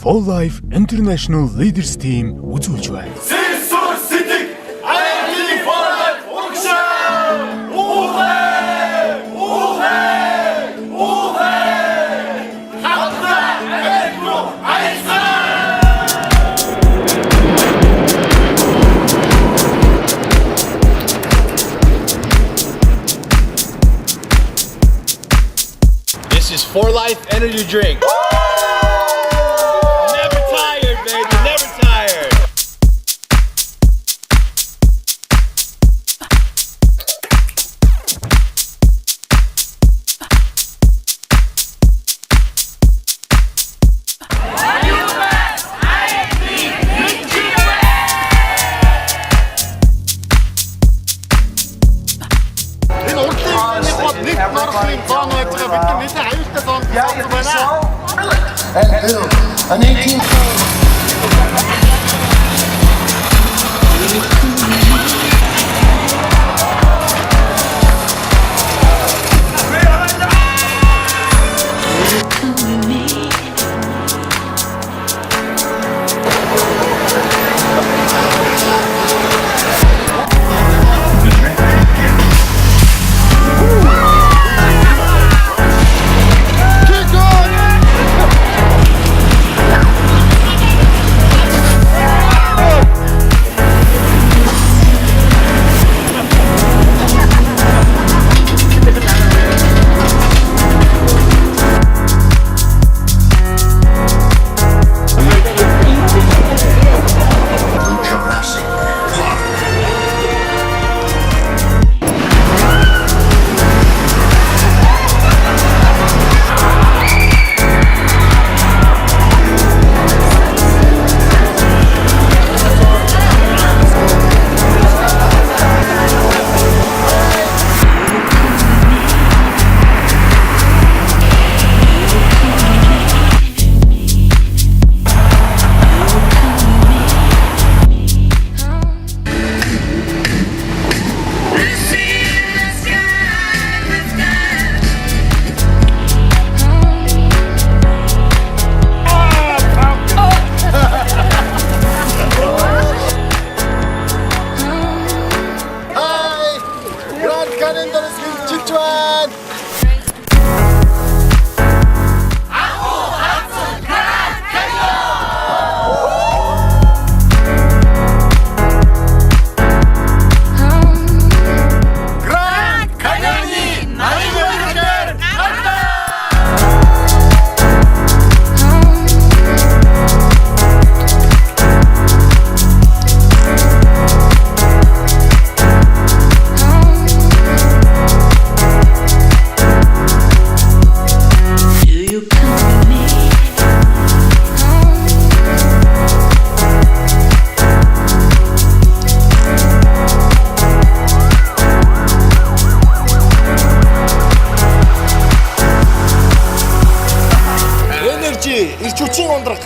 For Life International Leaders Team үзүүлж байна. Сэрсүр сэтг ID for Life урагшаа! Ухай! Хатна электро айсан! This is For Life Energy Drink. Never tired, baby, never tired. Энэ урдлын бод нэг норхын зон байж байгаа бид нар нэлээд аюултай зон болсон байна. And Bill, an 18. Grand Canyon жилж байна. Grand Canyon Navigator Energy, ирч хүчийн ундраг.